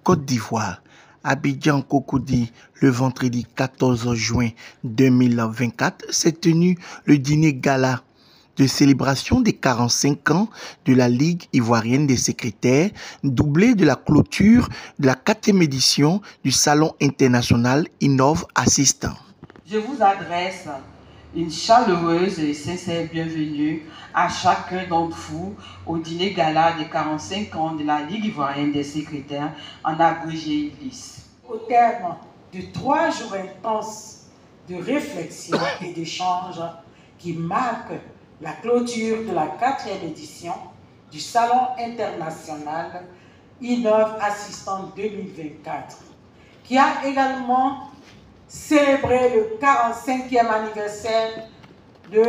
Côte d'Ivoire, Abidjan Cocody, le vendredi 14 juin 2024, s'est tenu le dîner gala de célébration des 45 ans de la Ligue ivoirienne des secrétaires, doublé de la clôture de la 4e édition du Salon international Innov Assistant. Je vous adresse une chaleureuse et sincère bienvenue à chacun d'entre vous au dîner gala des 45 ans de la Ligue ivoirienne des secrétaires en abrégé ILIS. Au terme de 3 jours intenses de réflexion et d'échange qui marquent la clôture de la 4e édition du Salon international Innov Assistant 2024, qui a également célébré le 45e anniversaire de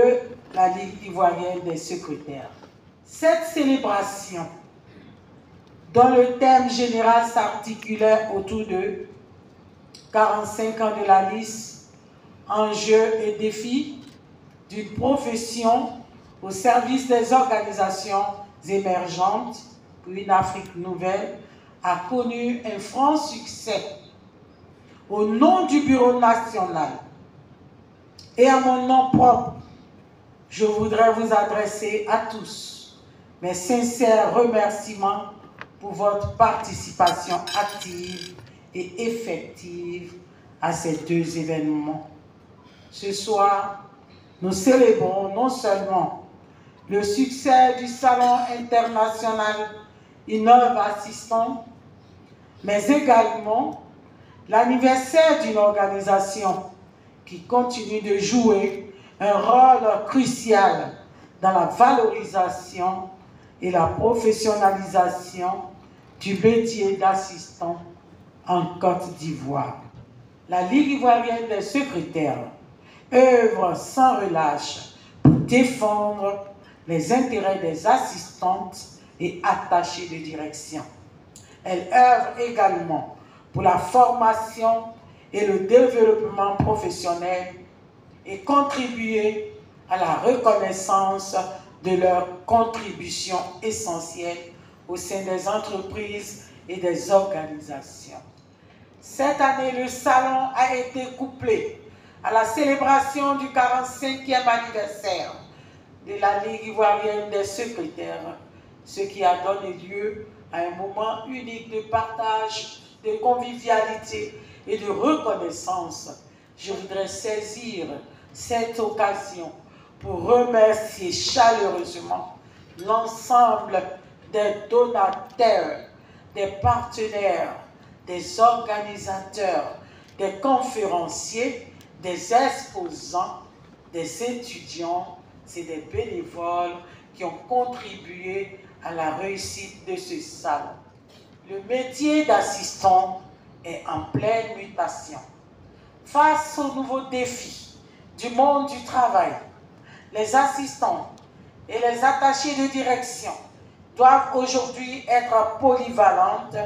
la Ligue ivoirienne des secrétaires. Cette célébration, dont le thème général s'articulait autour de 45 ans de la LIS, enjeux et défis d'une profession au service des organisations émergentes pour une Afrique nouvelle, a connu un franc succès. Au nom du Bureau national et à mon nom propre, je voudrais vous adresser à tous mes sincères remerciements pour votre participation active et effective à ces 2 événements. Ce soir, nous célébrons non seulement le succès du Salon international Innov Assistant, mais également l'anniversaire d'une organisation qui continue de jouer un rôle crucial dans la valorisation et la professionnalisation du métier d'assistant en Côte d'Ivoire. La Ligue ivoirienne des secrétaires œuvre sans relâche pour défendre les intérêts des assistantes et attachées de direction. Elle œuvre également pour la formation et le développement professionnel et contribuer à la reconnaissance de leurs contributions essentielles au sein des entreprises et des organisations. Cette année, le salon a été couplé à la célébration du 45e anniversaire de la Ligue ivoirienne des secrétaires, ce qui a donné lieu à un moment unique de partage, de convivialité et de reconnaissance. Je voudrais saisir cette occasion pour remercier chaleureusement l'ensemble des donateurs, des partenaires, des organisateurs, des conférenciers, des exposants, des étudiants et des bénévoles qui ont contribué à la réussite de ce salon. Le métier d'assistant est en pleine mutation. Face aux nouveaux défis du monde du travail, les assistants et les attachés de direction doivent aujourd'hui être polyvalentes,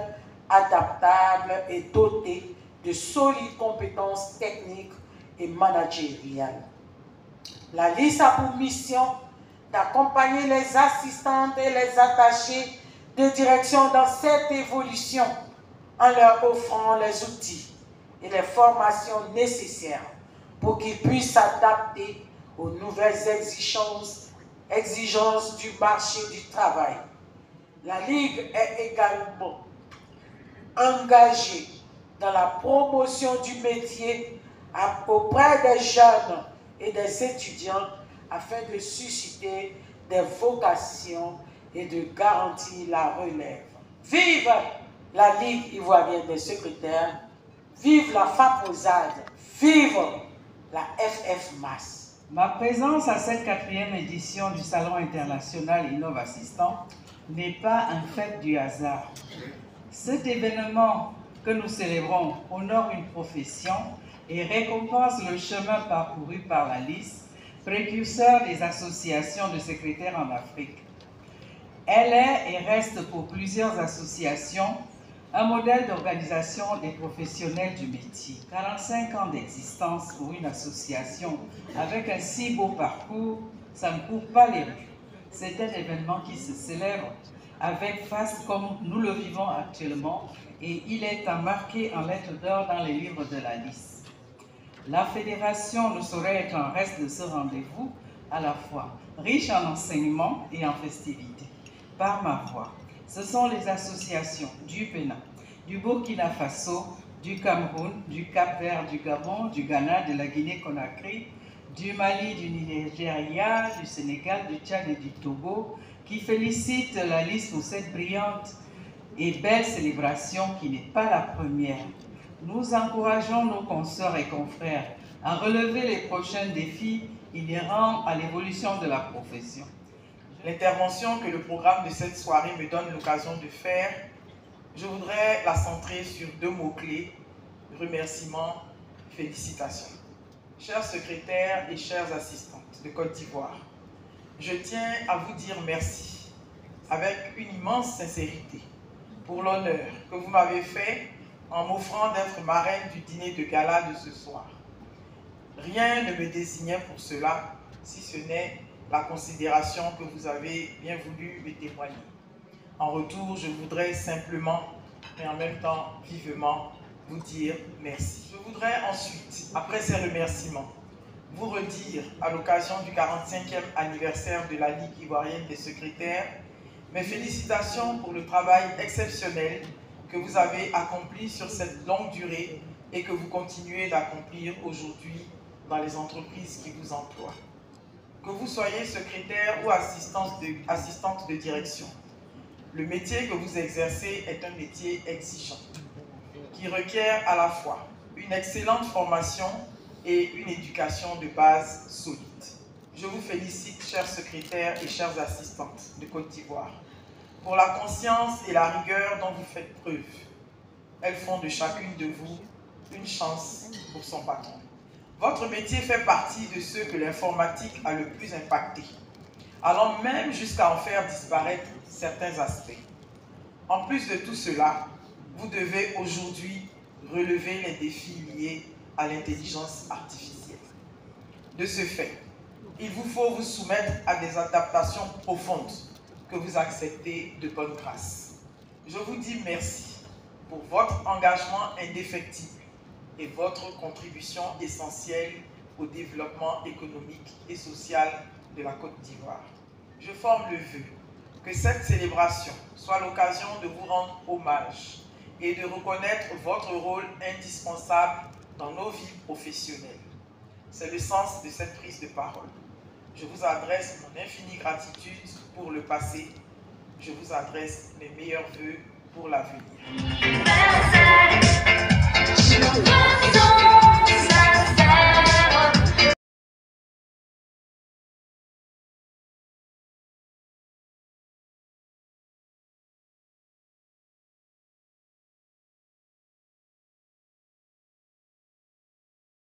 adaptables et dotées de solides compétences techniques et managériales. La LIS a pour mission d'accompagner les assistantes et les attachés de direction dans cette évolution en leur offrant les outils et les formations nécessaires pour qu'ils puissent s'adapter aux nouvelles exigences du marché du travail. La Ligue est également engagée dans la promotion du métier auprès des jeunes et des étudiants afin de susciter des vocations et de garantir la relève. Vive la Ligue ivoirienne des secrétaires, vive la FAPOSAD, vive la FFMAS. Ma présence à cette 4e édition du Salon international Innov Assistant n'est pas un fait du hasard. Cet événement que nous célébrons honore une profession et récompense le chemin parcouru par la LIS, précurseur des associations de secrétaires en Afrique. Elle est et reste pour plusieurs associations un modèle d'organisation des professionnels du métier. 45 ans d'existence pour une association avec un si beau parcours, ça ne court pas les rues. C'est un événement qui se célèbre avec face comme nous le vivons actuellement, et il est à marquer en lettres d'or dans les livres de la liste. La fédération ne saurait être en reste de ce rendez-vous, à la fois riche en enseignements et en festivités. Par ma voix, ce sont les associations du Bénin, du Burkina Faso, du Cameroun, du Cap-Vert, du Gabon, du Ghana, de la Guinée-Conakry, du Mali, du Nigeria, du Sénégal, du Tchad et du Togo, qui félicitent la liste pour cette brillante et belle célébration qui n'est pas la première. Nous encourageons nos consoeurs et confrères à relever les prochains défis inhérents à l'évolution de la profession. L'intervention que le programme de cette soirée me donne l'occasion de faire, je voudrais la centrer sur 2 mots-clés, remerciements, félicitations. Chers secrétaires et chères assistantes de Côte d'Ivoire, je tiens à vous dire merci avec une immense sincérité pour l'honneur que vous m'avez fait en m'offrant d'être marraine du dîner de gala de ce soir. Rien ne me désignait pour cela, si ce n'est la considération que vous avez bien voulu me témoigner. En retour, je voudrais simplement, mais en même temps vivement, vous dire merci. Je voudrais ensuite, après ces remerciements, vous redire, à l'occasion du 45e anniversaire de la Ligue ivoirienne des secrétaires, mes félicitations pour le travail exceptionnel que vous avez accompli sur cette longue durée et que vous continuez d'accomplir aujourd'hui dans les entreprises qui vous emploient. Que vous soyez secrétaire ou assistante de direction, le métier que vous exercez est un métier exigeant, qui requiert à la fois une excellente formation et une éducation de base solide. Je vous félicite, chers secrétaires et chères assistantes de Côte d'Ivoire, pour la conscience et la rigueur dont vous faites preuve. Elles font de chacune de vous une chance pour son patron. Votre métier fait partie de ceux que l'informatique a le plus impacté, allant même jusqu'à en faire disparaître certains aspects. En plus de tout cela, vous devez aujourd'hui relever les défis liés à l'intelligence artificielle. De ce fait, il vous faut vous soumettre à des adaptations profondes que vous acceptez de bonne grâce. Je vous dis merci pour votre engagement indéfectible et votre contribution essentielle au développement économique et social de la Côte d'Ivoire. Je forme le vœu que cette célébration soit l'occasion de vous rendre hommage et de reconnaître votre rôle indispensable dans nos vies professionnelles. C'est le sens de cette prise de parole. Je vous adresse mon infinie gratitude pour le passé. Je vous adresse mes meilleurs vœux pour l'avenir.